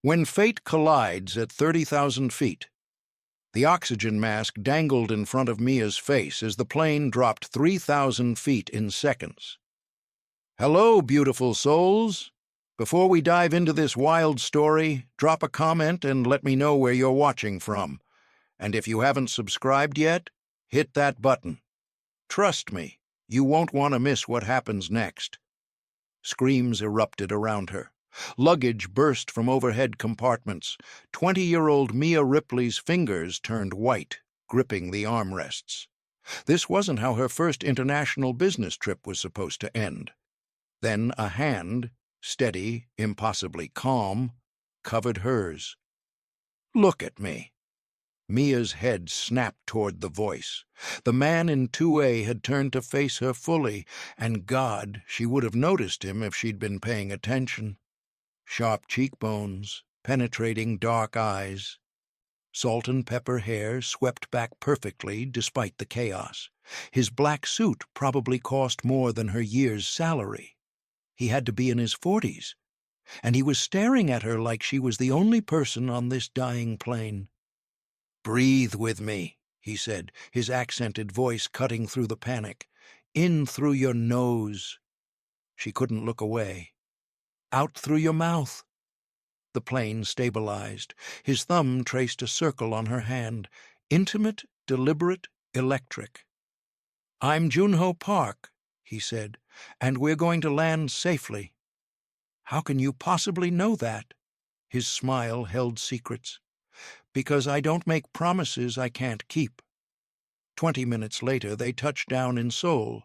When fate collides at 30,000 feet, the oxygen mask dangled in front of Mia's face as the plane dropped 3,000 feet in seconds. Hello, beautiful souls. Before we dive into this wild story, drop a comment and let me know where you're watching from. And if you haven't subscribed yet, hit that button. Trust me, you won't want to miss what happens next. Screams erupted around her. Luggage burst from overhead compartments. 20-year-old Mia Ripley's fingers turned white, gripping the armrests. This wasn't how her first international business trip was supposed to end. Then a hand, steady, impossibly calm, covered hers. "Look at me." Mia's head snapped toward the voice. The man in 2A had turned to face her fully, and God, she would have noticed him if she'd been paying attention. Sharp cheekbones, penetrating dark eyes. Salt and pepper hair swept back perfectly despite the chaos. His black suit probably cost more than her year's salary. He had to be in his 40s, and he was staring at her like she was the only person on this dying plane. "Breathe with me," he said, his accented voice cutting through the panic. "In through your nose." She couldn't look away. "Out through your mouth." The plane stabilized. His thumb traced a circle on her hand. Intimate, deliberate, electric. "I'm Junho Park," he said, "and we're going to land safely." "How can you possibly know that?" His smile held secrets. "Because I don't make promises I can't keep." 20 minutes later, they touched down in Seoul.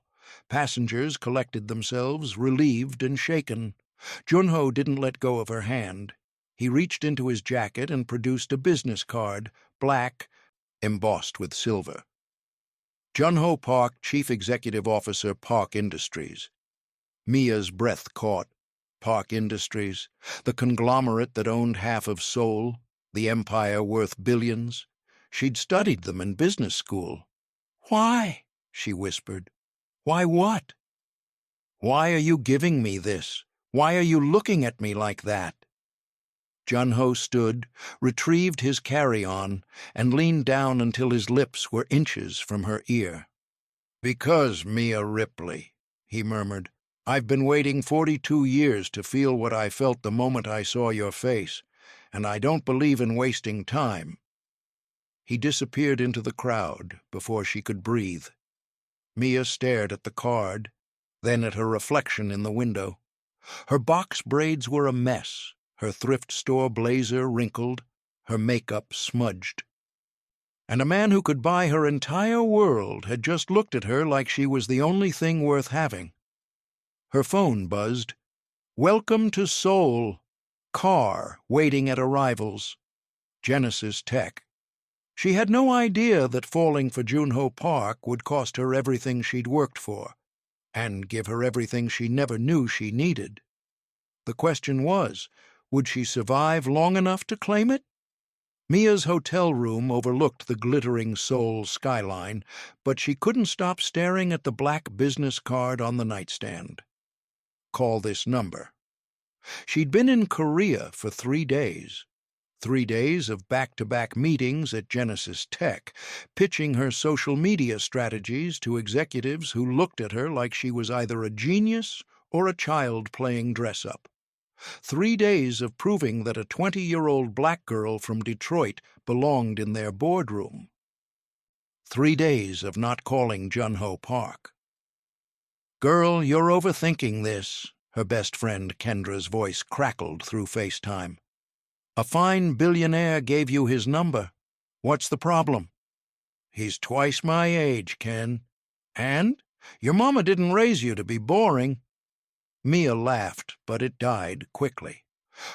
Passengers collected themselves, relieved and shaken. Junho didn't let go of her hand. He reached into his jacket and produced a business card, black, embossed with silver. Junho Park, Chief Executive Officer, Park Industries. Mia's breath caught. Park Industries, the conglomerate that owned half of Seoul, the empire worth billions. She'd studied them in business school. "Why?" she whispered. "Why what?" "Why are you giving me this? Why are you looking at me like that?" Junho stood, retrieved his carry-on, and leaned down until his lips were inches from her ear. "Because, Mia Ripley," he murmured, "I've been waiting 42 years to feel what I felt the moment I saw your face, and I don't believe in wasting time." He disappeared into the crowd before she could breathe. Mia stared at the card, then at her reflection in the window. Her box braids were a mess, her thrift store blazer wrinkled, her makeup smudged. And a man who could buy her entire world had just looked at her like she was the only thing worth having. Her phone buzzed. "Welcome to Seoul. Car waiting at arrivals. Genesis Tech." She had no idea that falling for Junho Park would cost her everything she'd worked for, and give her everything she never knew she needed. The question was, would she survive long enough to claim it? Mia's hotel room overlooked the glittering Seoul skyline, but she couldn't stop staring at the black business card on the nightstand. Call this number. She'd been in Korea for 3 days. 3 days of back-to-back meetings at Genesis Tech, pitching her social media strategies to executives who looked at her like she was either a genius or a child playing dress-up. 3 days of proving that a 20-year-old black girl from Detroit belonged in their boardroom. 3 days of not calling Junho Park. "Girl, you're overthinking this," her best friend Kendra's voice crackled through FaceTime. "A fine billionaire gave you his number. What's the problem?" "He's twice my age, Ken." "And? Your mama didn't raise you to be boring." Mia laughed, but it died quickly.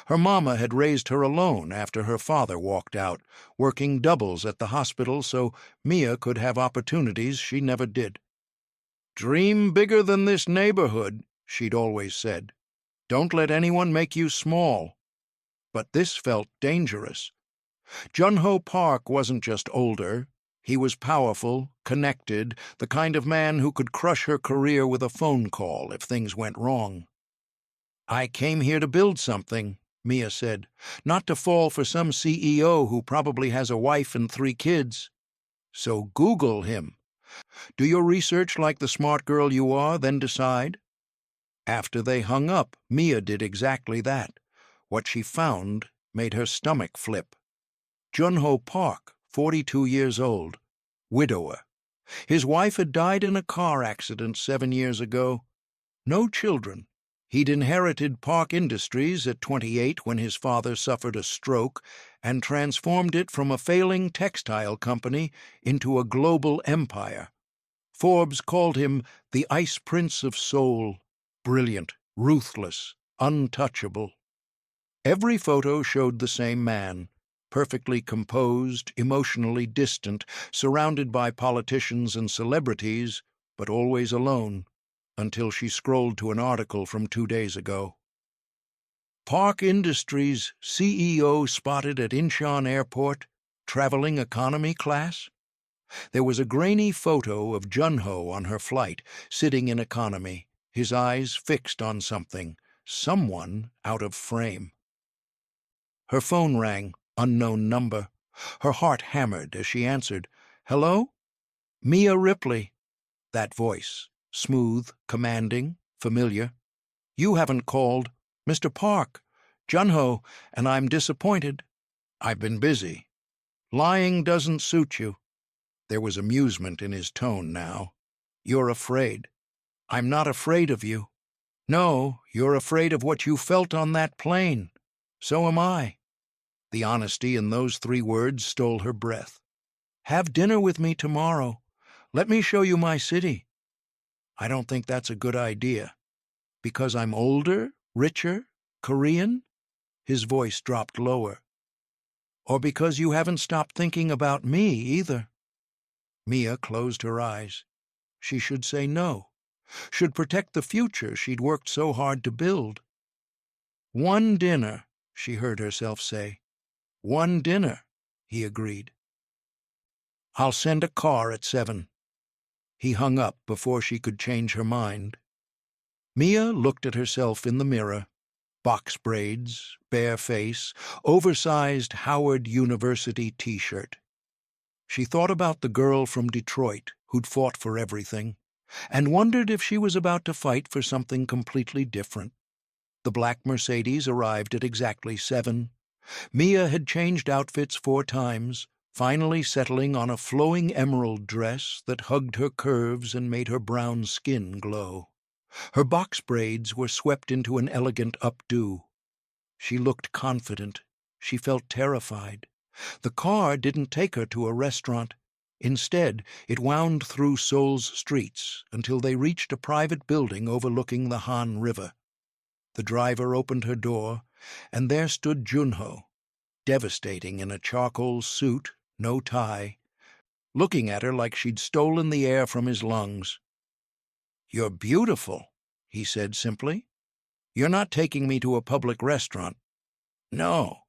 Her mama had raised her alone after her father walked out, working doubles at the hospital so Mia could have opportunities she never did. "Dream bigger than this neighborhood," she'd always said. "Don't let anyone make you small." But this felt dangerous. Junho Park wasn't just older. He was powerful, connected, the kind of man who could crush her career with a phone call if things went wrong. "I came here to build something," Mia said. "Not to fall for some CEO who probably has a wife and 3 kids. So Google him. Do your research like the smart girl you are, then decide." After they hung up, Mia did exactly that. What she found made her stomach flip. Junho Park, 42 years old, widower. His wife had died in a car accident 7 years ago. No children. He'd inherited Park Industries at 28 when his father suffered a stroke and transformed it from a failing textile company into a global empire. Forbes called him the Ice Prince of Seoul, brilliant, ruthless, untouchable. Every photo showed the same man, perfectly composed, emotionally distant, surrounded by politicians and celebrities, but always alone, until she scrolled to an article from 2 days ago. Park Industries CEO spotted at Incheon Airport, traveling economy class? There was a grainy photo of Junho on her flight, sitting in economy, his eyes fixed on something, someone out of frame. Her phone rang, unknown number. Her heart hammered as she answered. "Hello? Mia Ripley." That voice, smooth, commanding, familiar. "You haven't called. Mr. Park. Junho, and I'm disappointed." "I've been busy." "Lying doesn't suit you." There was amusement in his tone now. "You're afraid." "I'm not afraid of you." "No, you're afraid of what you felt on that plane. So am I." The honesty in those 3 words stole her breath. "Have dinner with me tomorrow. Let me show you my city." "I don't think that's a good idea." "Because I'm older, richer, Korean?" His voice dropped lower. "Or because you haven't stopped thinking about me, either?" Mia closed her eyes. She should say no. Should protect the future she'd worked so hard to build. "One dinner," she heard herself say. "One dinner," he agreed. "I'll send a car at 7. He hung up before she could change her mind. Mia looked at herself in the mirror. Box braids, bare face, oversized Howard University t-shirt. She thought about the girl from Detroit who'd fought for everything, and wondered if she was about to fight for something completely different. The black Mercedes arrived at exactly 7. Mia had changed outfits 4 times, finally settling on a flowing emerald dress that hugged her curves and made her brown skin glow. Her box braids were swept into an elegant updo. She looked confident. She felt terrified. The car didn't take her to a restaurant. Instead, it wound through Seoul's streets until they reached a private building overlooking the Han River. The driver opened her door, and there stood Junho, devastating in a charcoal suit, no tie, looking at her like she'd stolen the air from his lungs. "You're beautiful," he said simply. "You're not taking me to a public restaurant." "No."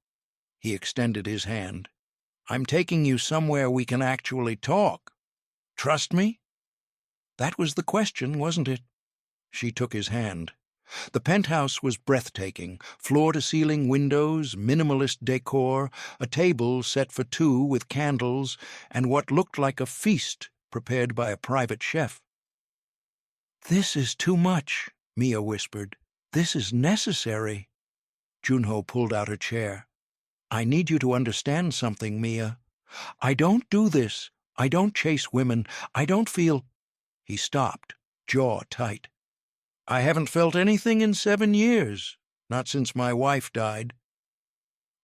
He extended his hand. "I'm taking you somewhere we can actually talk. Trust me?" That was the question, wasn't it? She took his hand. The penthouse was breathtaking, floor-to-ceiling windows, minimalist decor, a table set for 2 with candles, and what looked like a feast prepared by a private chef. "This is too much," Mia whispered. "This is necessary." Junho pulled out her chair. "I need you to understand something, Mia. I don't do this. I don't chase women. I don't feel—" He stopped, jaw tight. "I haven't felt anything in 7 years, not since my wife died."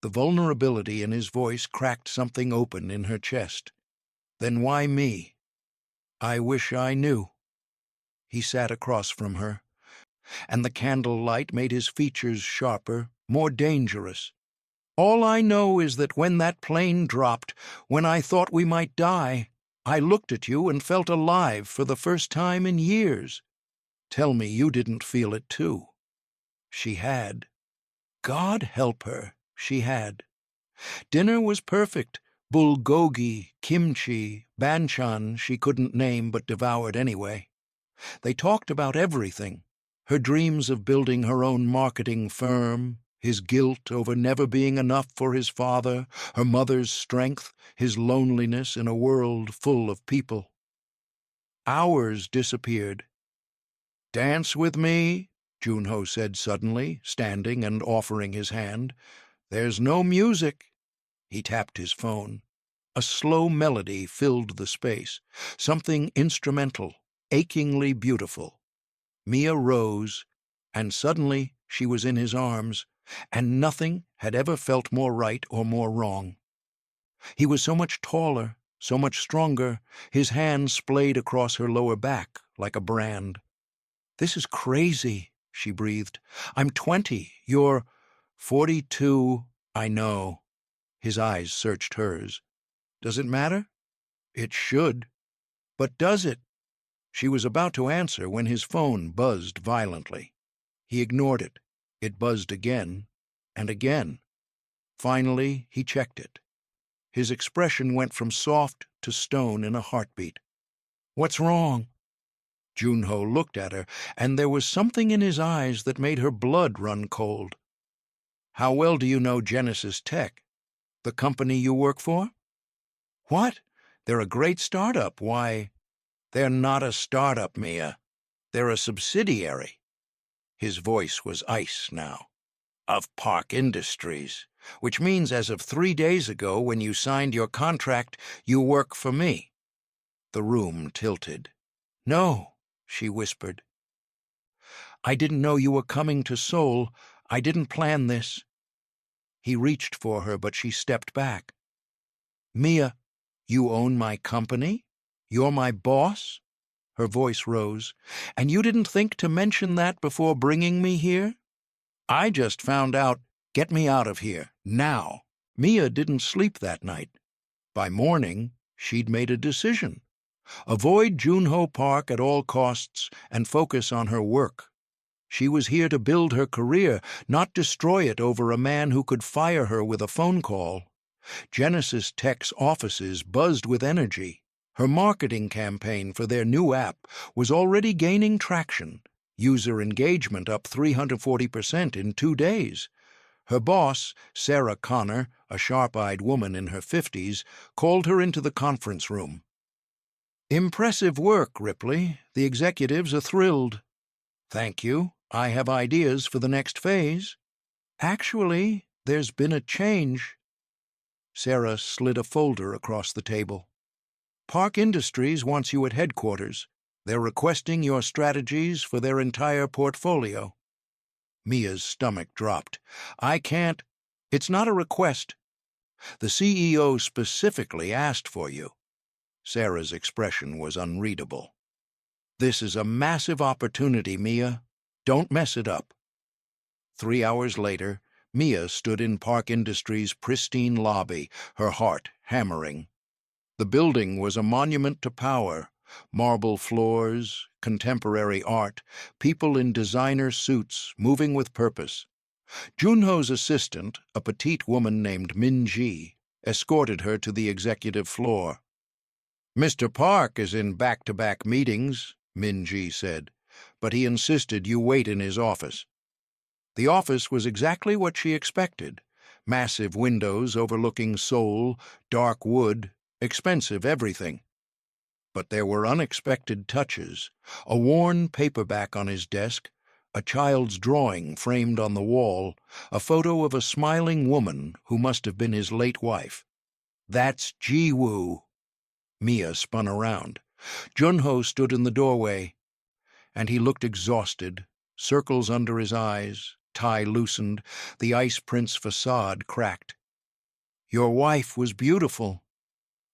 The vulnerability in his voice cracked something open in her chest. "Then why me?" "I wish I knew." He sat across from her, and the candle light made his features sharper, more dangerous. "All I know is that when that plane dropped, when I thought we might die, I looked at you and felt alive for the first time in years. Tell me you didn't feel it too." She had. God help her, she had. Dinner was perfect. Bulgogi, kimchi, banchan she couldn't name but devoured anyway. They talked about everything. Her dreams of building her own marketing firm, His guilt over never being enough for his father, her mother's strength, his loneliness in a world full of people. Hours disappeared. "Dance with me," Junho said suddenly, standing and offering his hand. "There's no music." He tapped his phone. A slow melody filled the space, something instrumental, achingly beautiful. Mia rose, and suddenly she was in his arms, and nothing had ever felt more right or more wrong. He was so much taller, so much stronger, his hand splayed across her lower back like a brand. "This is crazy," she breathed. "I'm 20. You're 42. I know." His eyes searched hers. "Does it matter?" "It should." "But does it?" She was about to answer when his phone buzzed violently. He ignored it. It buzzed again and again. Finally, he checked it. His expression went from soft to stone in a heartbeat. "What's wrong?" Junho looked at her, and there was something in his eyes that made her blood run cold. "How well do you know Genesis Tech? The company you work for?" "What? They're a great startup. Why?" "They're not a startup, Mia. They're a subsidiary." His voice was ice now. "Of Park Industries, which means as of 3 days ago when you signed your contract, you work for me." The room tilted. "No," she whispered. "I didn't know you were coming to Seoul. I didn't plan this." He reached for her, but she stepped back. "Mia, you own my company? You're my boss?" Her voice rose. "And you didn't think to mention that before bringing me here?" "I just found out. Get me out of here, now." Mia didn't sleep that night. By morning, she'd made a decision. Avoid Junho Park at all costs and focus on her work. She was here to build her career, not destroy it over a man who could fire her with a phone call. Genesis Tech's offices buzzed with energy. Her marketing campaign for their new app was already gaining traction, user engagement up 340% in 2 days. Her boss, Sarah Connor, a sharp-eyed woman in her 50s, called her into the conference room. "Impressive work, Ripley. The executives are thrilled." "Thank you. I have ideas for the next phase." "Actually, there's been a change." Sarah slid a folder across the table. "Park Industries wants you at headquarters. They're requesting your strategies for their entire portfolio." Mia's stomach dropped. "I can't." "It's not a request. The CEO specifically asked for you." Sarah's expression was unreadable. "This is a massive opportunity, Mia. Don't mess it up." 3 hours later, Mia stood in Park Industries' pristine lobby, her heart hammering. The building was a monument to power. Marble floors, contemporary art, people in designer suits, moving with purpose. Junho's assistant, a petite woman named Min-ji, escorted her to the executive floor. "Mr. Park is in back-to-back meetings," Min-ji said, "but he insisted you wait in his office." The office was exactly what she expected. Massive windows overlooking Seoul, dark wood, expensive everything. But there were unexpected touches. A worn paperback on his desk, a child's drawing framed on the wall, a photo of a smiling woman who must have been his late wife. "That's Ji-woo." Mia spun around. Junho stood in the doorway, and he looked exhausted, circles under his eyes, tie loosened, the ice prince facade cracked. "Your wife was beautiful."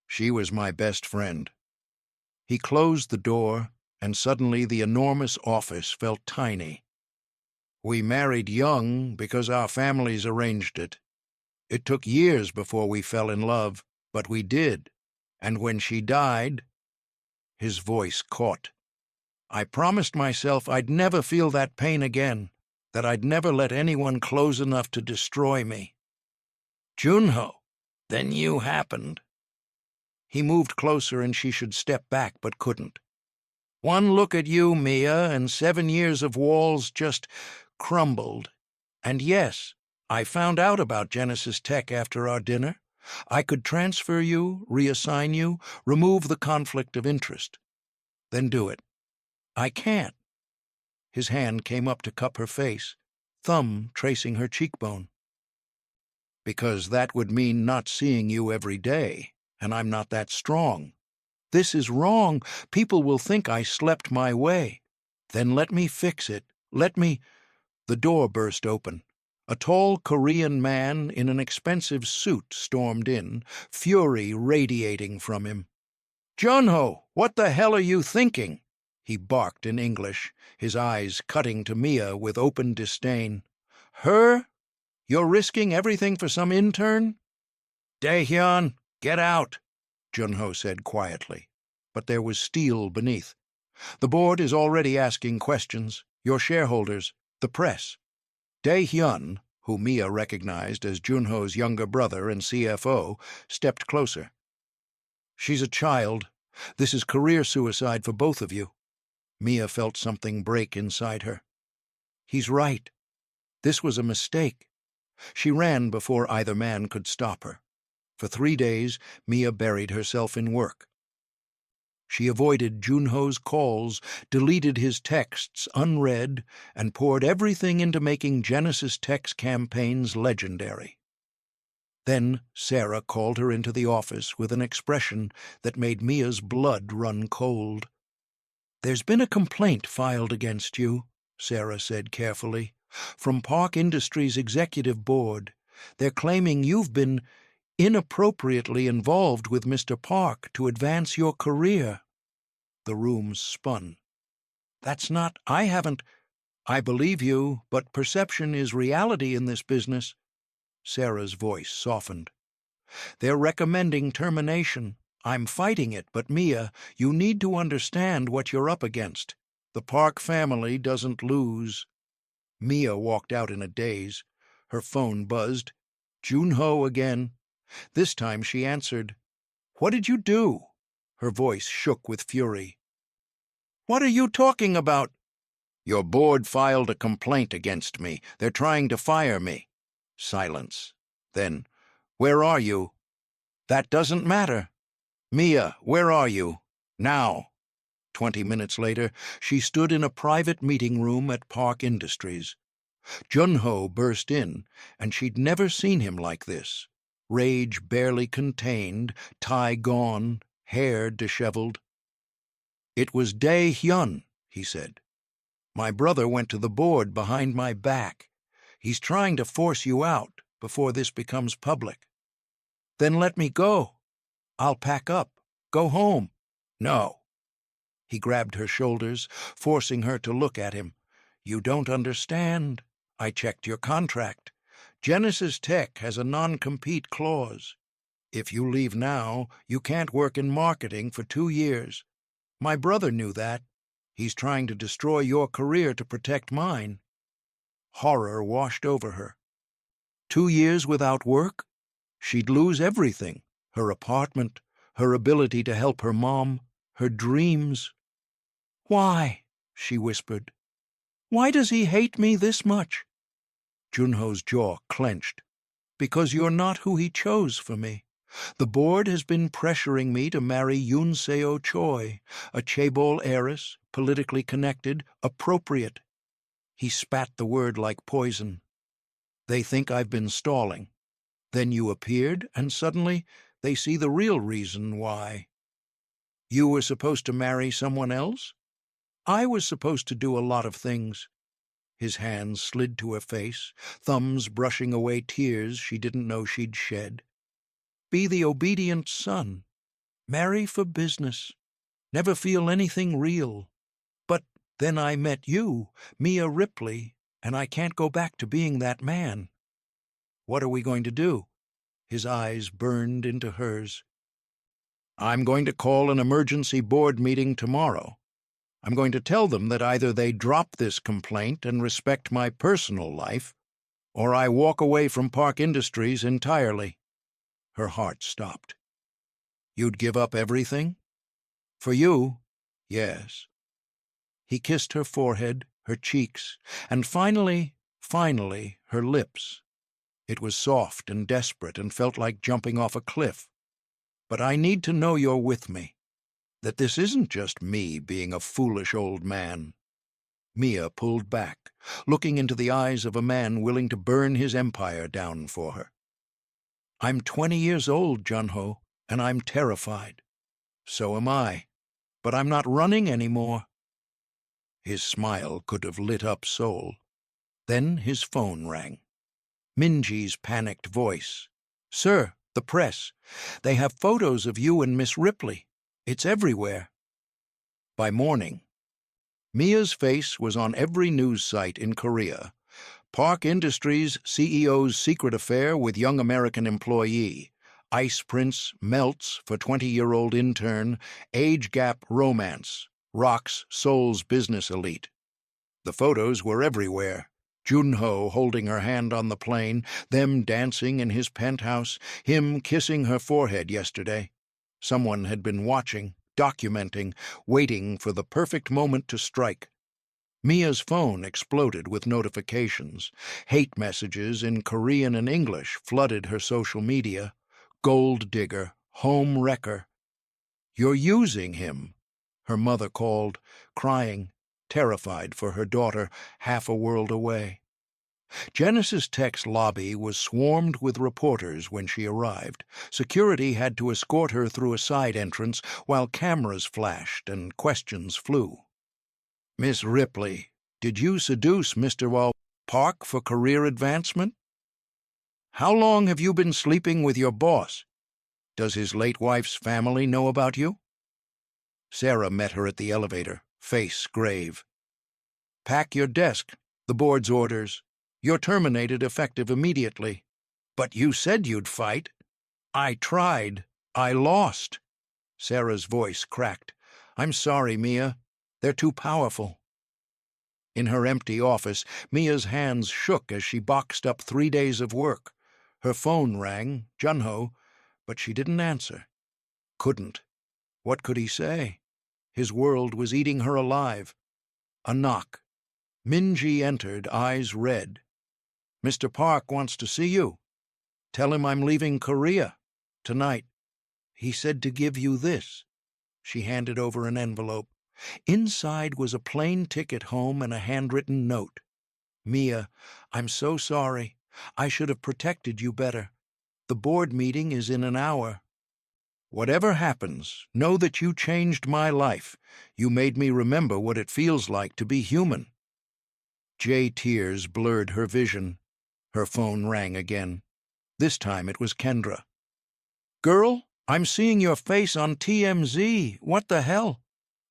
"She was my best friend." He closed the door, and suddenly the enormous office felt tiny. "We married young because our families arranged it. It took years before we fell in love, but we did. And when she died—" His voice caught. "I promised myself I'd never feel that pain again, that I'd never let anyone close enough to destroy me." "Junho, then you happened." He moved closer and she should step back but couldn't. "One look at you, Mia, and 7 years of walls just crumbled. And yes, I found out about Genesis Tech after our dinner. I could transfer you, reassign you, remove the conflict of interest. Then do it. I can't. His hand came up to cup her face, thumb tracing her cheekbone. Because that would mean not seeing you every day, and I'm not that strong. This is wrong. People will think I slept my way. Then let me fix it. Let me— The door burst open. A tall Korean man in an expensive suit stormed in, fury radiating from him. "Junho, what the hell are you thinking?" he barked in English, his eyes cutting to Mia with open disdain. "Her? You're risking everything for some intern?" "Daehyun, get out," Junho said quietly, but there was steel beneath. "The board is already asking questions. Your shareholders, the press." Daehyun, who Mia recognized as Junho's younger brother and CFO, stepped closer. "She's a child. This is career suicide for both of you." Mia felt something break inside her. He's right. This was a mistake. She ran before either man could stop her. For 3 days, Mia buried herself in work. She avoided Junho's calls, deleted his texts unread, and poured everything into making Genesis Tech's campaigns legendary. Then Sarah called her into the office with an expression that made Mia's blood run cold. "There's been a complaint filed against you," Sarah said carefully, "from Park Industries' executive board. They're claiming you've been inappropriately involved with Mr. Park to advance your career." The room spun. I haven't— "I believe you, but perception is reality in this business." Sarah's voice softened. "They're recommending termination. I'm fighting it, but Mia, you need to understand what you're up against. The Park family doesn't lose." Mia walked out in a daze. Her phone buzzed. Junho again. This time she answered. "What did you do?" Her voice shook with fury. "What are you talking about?" "Your board filed a complaint against me. They're trying to fire me." Silence. Then, "Where are you?" "That doesn't matter." "Mia, where are you? Now." 20 minutes later, she stood in a private meeting room at Park Industries. Junho burst in, and she'd never seen him like this. Rage barely contained, tie gone, hair disheveled. "It was Dae-hyun," he said. "My brother went to the board behind my back. He's trying to force you out before this becomes public." "Then let me go. I'll pack up, go home." "No." He grabbed her shoulders, forcing her to look at him. "You don't understand. I checked your contract. Genesis Tech has a non-compete clause. If you leave now, you can't work in marketing for 2 years. My brother knew that. He's trying to destroy your career to protect mine." Horror washed over her. 2 years without work? She'd lose everything. Her apartment, her ability to help her mom, her dreams. "Why?" she whispered. "Why does he hate me this much?" Junho's jaw clenched. "Because you're not who he chose for me. The board has been pressuring me to marry Yoon Seo Choi, a chaebol heiress, politically connected, appropriate." He spat the word like poison. "They think I've been stalling. Then you appeared, and suddenly they see the real reason why. You were supposed to marry someone else? I was supposed to do a lot of things." His hands slid to her face, thumbs brushing away tears she didn't know she'd shed. "Be the obedient son. Marry for business. Never feel anything real. But then I met you, Mia Ripley, and I can't go back to being that man." "What are we going to do?" His eyes burned into hers. "I'm going to call an emergency board meeting tomorrow. I'm going to tell them that either they drop this complaint and respect my personal life, or I walk away from Park Industries entirely." Her heart stopped. "You'd give up everything?" "For you, yes." He kissed her forehead, her cheeks, and finally, her lips. It was soft and desperate and felt like jumping off a cliff. But I need to know you're with me, that this isn't just me being a foolish old man. Mia pulled back, looking into the eyes of a man willing to burn his empire down for her. I'm 20 years old, Junho, and I'm terrified. So am I, but I'm not running anymore. His smile could have lit up Seoul. Then his phone rang. Minji's panicked voice. Sir, the press. They have photos of you and Miss Ripley. It's everywhere. By morning, Mia's face was on every news site in Korea. Park Industries CEO's secret affair with young American employee. Ice Prince melts for 20-year-old intern. Age gap romance. Rocks Seoul's business elite. The photos were everywhere. Junho holding her hand on the plane, them dancing in his penthouse, him kissing her forehead yesterday. Someone had been watching, documenting, waiting for the perfect moment to strike. Mia's phone exploded with notifications. Hate messages in Korean and English flooded her social media. Gold digger, home wrecker. You're using him, her mother called, crying, terrified for her daughter half a world away. Janice's Tech's lobby was swarmed with reporters when she arrived. Security had to escort her through a side entrance while cameras flashed and questions flew. Miss Ripley, did you seduce Mr. Park for career advancement? How long have you been sleeping with your boss? Does his late wife's family know about you? Sarah met her at the elevator, face grave. Pack your desk, the board's orders. You're terminated effective immediately. But you said you'd fight. I tried. I lost. Sarah's voice cracked. I'm sorry, Mia. They're too powerful. In her empty office, Mia's hands shook as she boxed up 3 days of work. Her phone rang, Junho, but she didn't answer. Couldn't. What could he say? His world was eating her alive. A knock. Minji entered, eyes red. Mr. Park wants to see you. Tell him I'm leaving Korea tonight. He said to give you this. She handed over an envelope. Inside was a plane ticket home and a handwritten note. Mia, I'm so sorry. I should have protected you better. The board meeting is in an hour. Whatever happens, know that you changed my life. You made me remember what it feels like to be human. Tears blurred her vision. Her phone rang again. This time it was Kendra. Girl, I'm seeing your face on TMZ. What the hell?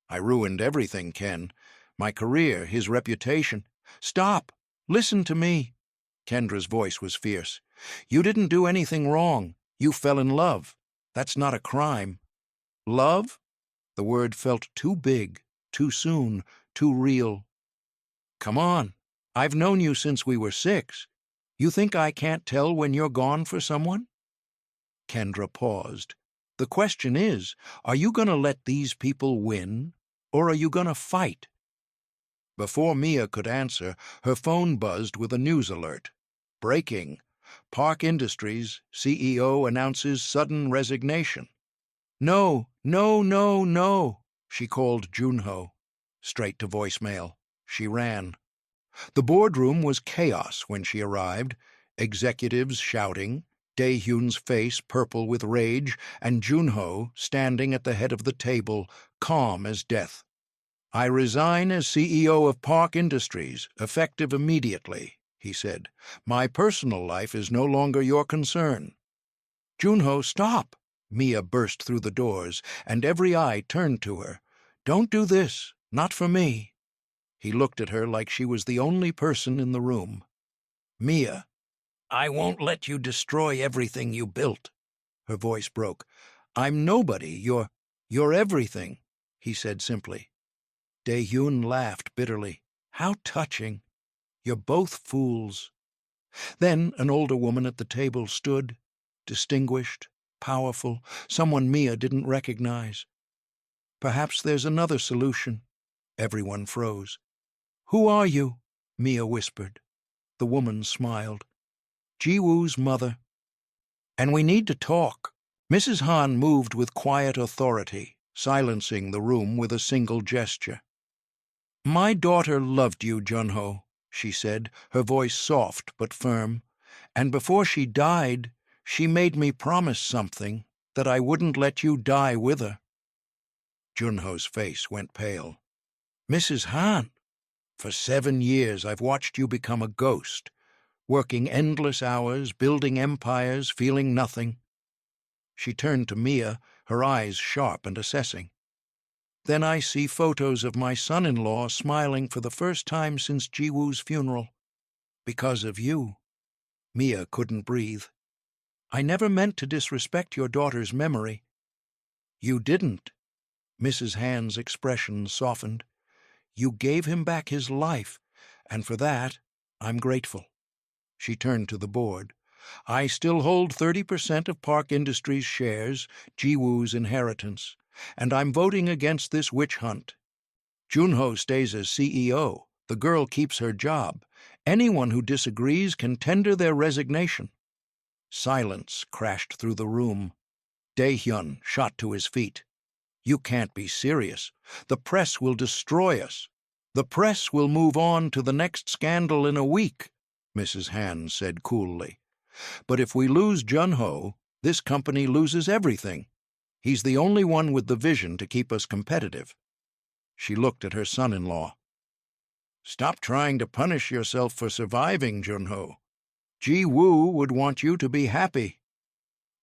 I ruined everything, Ken. My career, his reputation. Stop. Listen to me. Kendra's voice was fierce. You didn't do anything wrong. You fell in love. That's not a crime. Love? The word felt too big, too soon, too real. Come on. I've known you since we were 6. You think I can't tell when you're gone for someone? Kendra paused. The question is, are you going to let these people win, or are you going to fight? Before Mia could answer, her phone buzzed with a news alert. Breaking. Park Industries CEO announces sudden resignation. No, no, no, no, she called Junho. Straight to voicemail. She ran. The boardroom was chaos when she arrived. Executives shouting, Dae-hyun's face purple with rage, and Junho standing at the head of the table, calm as death. I resign as CEO of Park Industries, effective immediately, he said. My personal life is no longer your concern. Junho, stop! Mia burst through the doors, and every eye turned to her. Don't do this, not for me. He looked at her like she was the only person in the room. Mia, I won't let you destroy everything you built. Her voice broke. I'm nobody, you're everything, he said simply. Dae-hyun laughed bitterly. How touching. You're both fools. Then an older woman at the table stood, distinguished, powerful, someone Mia didn't recognize. Perhaps there's another solution. Everyone froze. Who are you? Mia whispered. The woman smiled. Jiwoo's mother. And we need to talk. Mrs. Han moved with quiet authority, silencing the room with a single gesture. My daughter loved you, Junho, she said, her voice soft but firm. And before she died, she made me promise something, that I wouldn't let you die with her. Junho's face went pale. Mrs. Han, for 7 years I've watched you become a ghost, working endless hours, building empires, feeling nothing. She turned to Mia, her eyes sharp and assessing. Then I see photos of my son-in-law smiling for the first time since Jiwoo's funeral. Because of you. Mia couldn't breathe. I never meant to disrespect your daughter's memory. You didn't. Mrs. Han's expression softened. You gave him back his life, and for that, I'm grateful. She turned to the board. I still hold 30% of Park Industries' shares, Jiwoo's inheritance, and I'm voting against this witch hunt. Junho stays as CEO. The girl keeps her job. Anyone who disagrees can tender their resignation. Silence crashed through the room. Dae-hyun shot to his feet. You can't be serious. The press will destroy us. The press will move on to the next scandal in a week, Mrs. Han said coolly. But if we lose Junho, this company loses everything. He's the only one with the vision to keep us competitive. She looked at her son-in-law. Stop trying to punish yourself for surviving, Junho. Ji-woo would want you to be happy.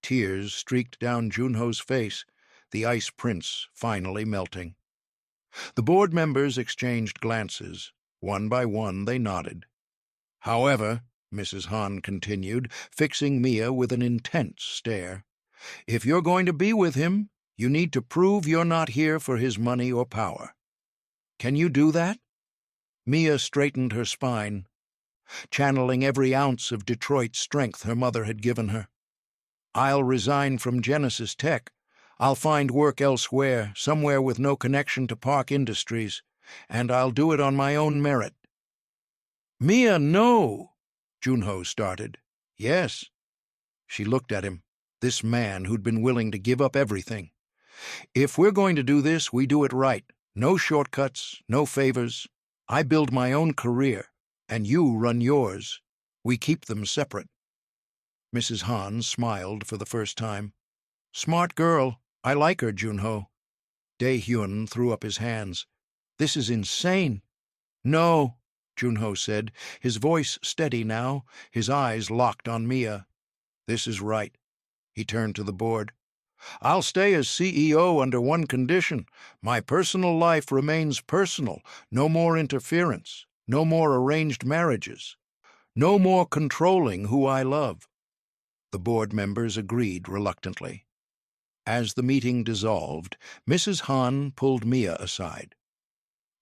Tears streaked down Junho's face, the ice prince finally melting. The board members exchanged glances. One by one they nodded. However, Mrs. Han continued, fixing Mia with an intense stare, if you're going to be with him, you need to prove you're not here for his money or power. Can you do that? Mia straightened her spine, channeling every ounce of Detroit strength her mother had given her. I'll resign from Genesis Tech. I'll find work elsewhere, somewhere with no connection to Park Industries, and I'll do it on my own merit. Mia, no! Junho started. Yes. She looked at him, this man who'd been willing to give up everything. If we're going to do this, we do it right. No shortcuts, no favors. I build my own career, and you run yours. We keep them separate. Mrs. Han smiled for the first time. Smart girl. I like her, Junho. Dae-hyun threw up his hands. This is insane. No, Junho said, his voice steady now, his eyes locked on Mia. This is right. He turned to the board. I'll stay as CEO under one condition. My personal life remains personal. No more interference. No more arranged marriages. No more controlling who I love. The board members agreed reluctantly. As the meeting dissolved, Mrs. Han pulled Mia aside.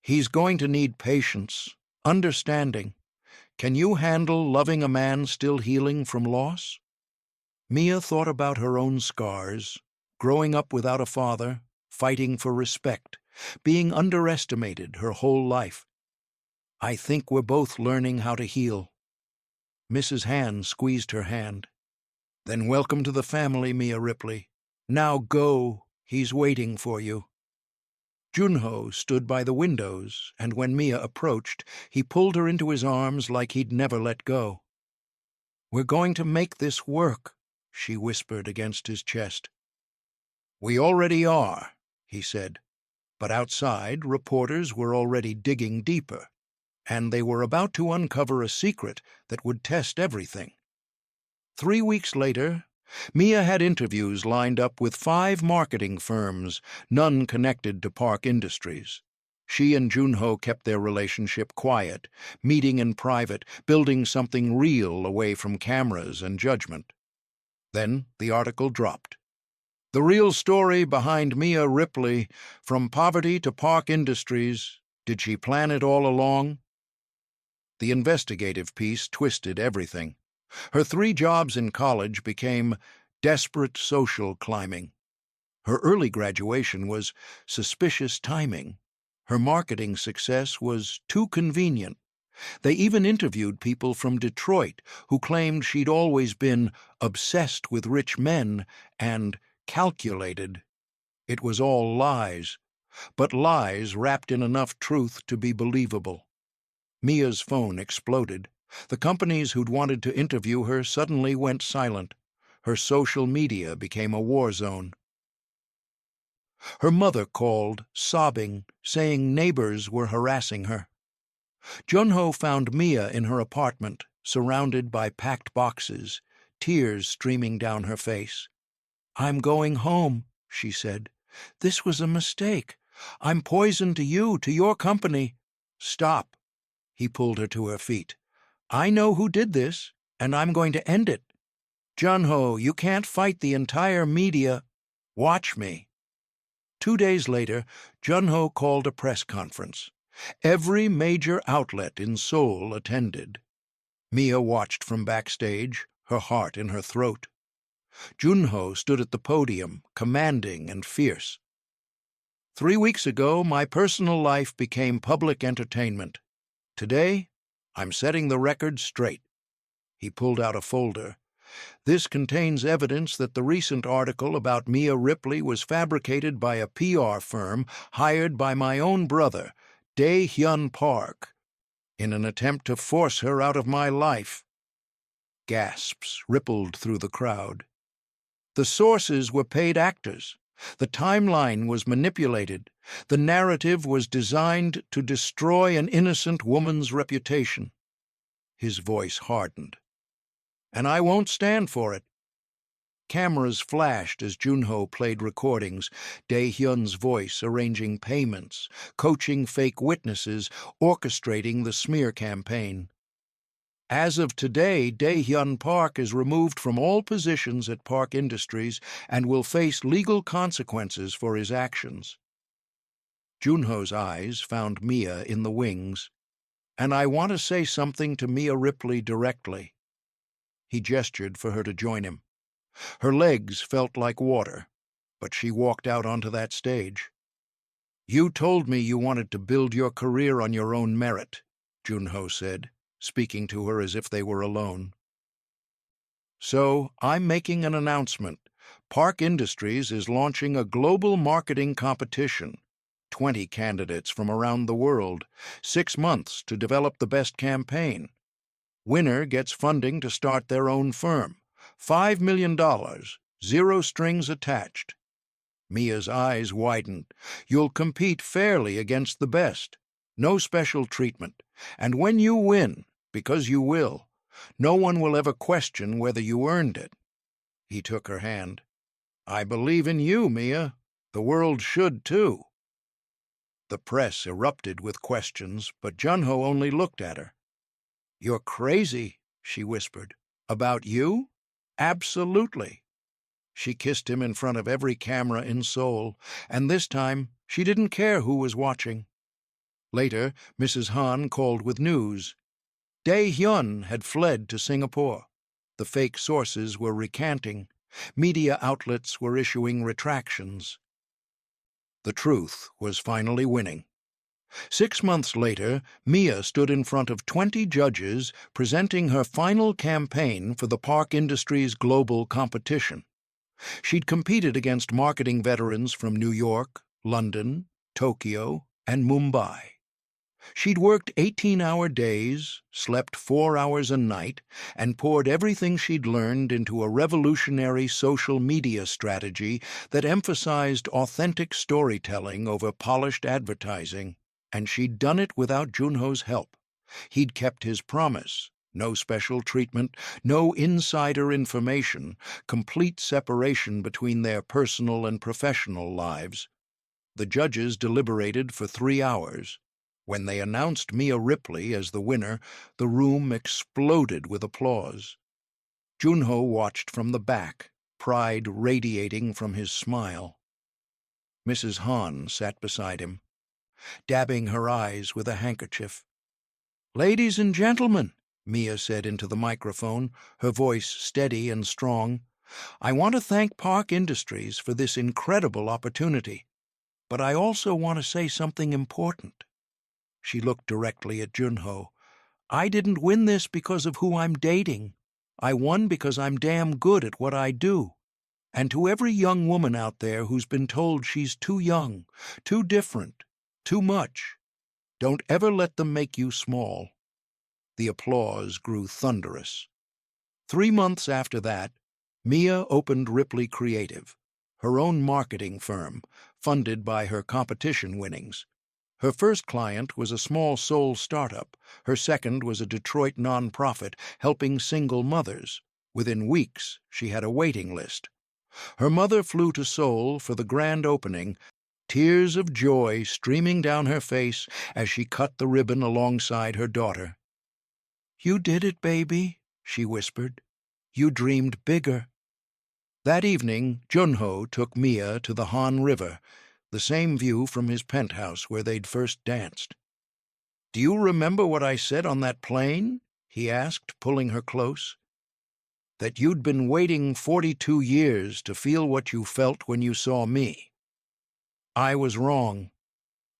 He's going to need patience, understanding. Can you handle loving a man still healing from loss? Mia thought about her own scars, growing up without a father, fighting for respect, being underestimated her whole life. I think we're both learning how to heal. Mrs. Han squeezed her hand. Then welcome to the family, Mia Ripley. Now go, he's waiting for you. Junho stood by the windows, and when Mia approached, he pulled her into his arms like he'd never let go. We're going to make this work, she whispered against his chest. We already are, he said, but outside reporters were already digging deeper, and they were about to uncover a secret that would test everything. 3 weeks later, Mia had interviews lined up with 5 marketing firms, none connected to Park Industries. She and Junho kept their relationship quiet, meeting in private, building something real away from cameras and judgment. Then the article dropped. The real story behind Mia Ripley, from poverty to Park Industries. Did she plan it all along? The investigative piece twisted everything. Her 3 jobs in college became desperate social climbing. Her early graduation was suspicious timing. Her marketing success was too convenient. They even interviewed people from Detroit who claimed she'd always been obsessed with rich men and calculated. It was all lies, but lies wrapped in enough truth to be believable. Mia's phone exploded. The companies who'd wanted to interview her suddenly went silent. Her social media became a war zone. Her mother called, sobbing, saying neighbors were harassing her. Junho found Mia in her apartment, surrounded by packed boxes, tears streaming down her face. "I'm going home," she said. "This was a mistake. I'm poison to you, to your company." "Stop." He pulled her to her feet. "I know who did this, and I'm going to end it. Junho, you can't fight the entire media. Watch me." 2 days later, Junho called a press conference. Every major outlet in Seoul attended. Mia watched from backstage, her heart in her throat. Junho stood at the podium, commanding and fierce. "3 weeks ago, my personal life became public entertainment. Today, I'm setting the record straight." He pulled out a folder. "This contains evidence that the recent article about Mia Ripley was fabricated by a PR firm hired by my own brother, Junho Park, in an attempt to force her out of my life." Gasps rippled through the crowd. The sources were paid actors. The timeline was manipulated. The narrative was designed to destroy an innocent woman's reputation. His voice hardened. "And I won't stand for it." Cameras flashed as Junho played recordings, Dae-hyun's voice arranging payments, coaching fake witnesses, orchestrating the smear campaign. As of today, Junho Park is removed from all positions at Park Industries and will face legal consequences for his actions. Junho's eyes found Mia in the wings. "And I want to say something to Mia Ripley directly." He gestured for her to join him. Her legs felt like water, but she walked out onto that stage. "You told me you wanted to build your career on your own merit," Junho said, speaking to her as if they were alone. "So I'm making an announcement. Park Industries is launching a global marketing competition. 20 candidates from around the world, 6 months to develop the best campaign. Winner gets funding to start their own firm. $5 million, 0 strings attached." Mia's eyes widened. "You'll compete fairly against the best. No special treatment. And when you win, because you will, no one will ever question whether you earned it." He took her hand. "I believe in you, Mia. The world should, too." The press erupted with questions, but Junho only looked at her. "You're crazy," she whispered. "About you? Absolutely." She kissed him in front of every camera in Seoul, and this time she didn't care who was watching. Later, Mrs. Han called with news. Dae-hyun had fled to Singapore. The fake sources were recanting. Media outlets were issuing retractions. The truth was finally winning. 6 months later, Mia stood in front of 20 judges presenting her final campaign for the Park Industries global competition. She'd competed against marketing veterans from New York, London, Tokyo, and Mumbai. She'd worked 18-hour days, slept 4 hours a night, and poured everything she'd learned into a revolutionary social media strategy that emphasized authentic storytelling over polished advertising. And she'd done it without Junho's help. He'd kept his promise. No special treatment, no insider information, complete separation between their personal and professional lives. The judges deliberated for 3 hours. When they announced Mia Ripley as the winner, the room exploded with applause. Junho watched from the back, pride radiating from his smile. Mrs. Han sat beside him, dabbing her eyes with a handkerchief. "Ladies and gentlemen," Mia said into the microphone, her voice steady and strong, "I want to thank Park Industries for this incredible opportunity. But I also want to say something important." She looked directly at Junho. I didn't win this because of who I'm dating. I won because I'm damn good at what I do. And to every young woman out there who's been told she's too young, too different, too much, don't ever let them make you small. The applause grew thunderous. 3 months after that, Mia opened Ripley Creative, her own marketing firm, funded by her competition winnings. Her first client was a small Seoul startup. Her second was a Detroit nonprofit helping single mothers. Within weeks, she had a waiting list. Her mother flew to Seoul for the grand opening, tears of joy streaming down her face as she cut the ribbon alongside her daughter. "You did it, baby," she whispered. "You dreamed bigger." That evening, Junho took Mia to the Han River, the same view from his penthouse where they'd first danced. "Do you remember what I said on that plane?" he asked, pulling her close. "That you'd been waiting 42 years to feel what you felt when you saw me." "I was wrong."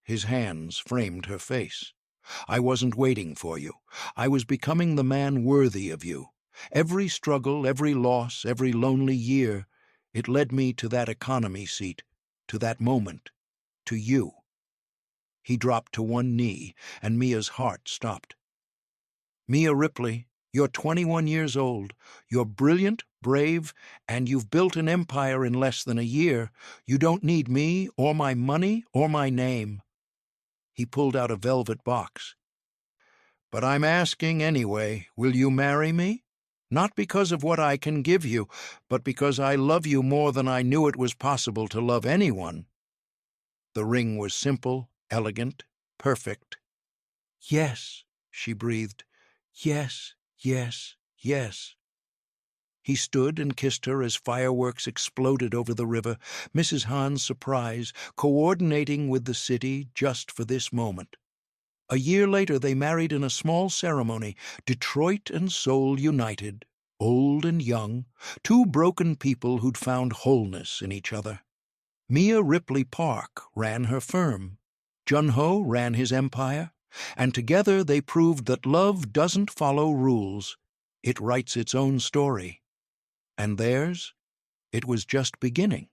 His hands framed her face. "I wasn't waiting for you. I was becoming the man worthy of you. Every struggle, every loss, every lonely year, it led me to that economy seat, to that moment, to you." He dropped to one knee, and Mia's heart stopped. "Mia Ripley, you're 21 years old. You're brilliant, brave, and you've built an empire in less than a year. You don't need me, or my money, or my name." He pulled out a velvet box. "But I'm asking anyway, will you marry me? Not because of what I can give you, but because I love you more than I knew it was possible to love anyone." The ring was simple, elegant, perfect. "Yes," she breathed. "Yes, yes, yes." He stood and kissed her as fireworks exploded over the river, Mrs. Han's surprise, coordinating with the city just for this moment. A year later they married in a small ceremony, Detroit and Seoul united, old and young, two broken people who'd found wholeness in each other. Mia Ripley Park ran her firm. Junho ran his empire, and together they proved that love doesn't follow rules. It writes its own story. And theirs, it was just beginning.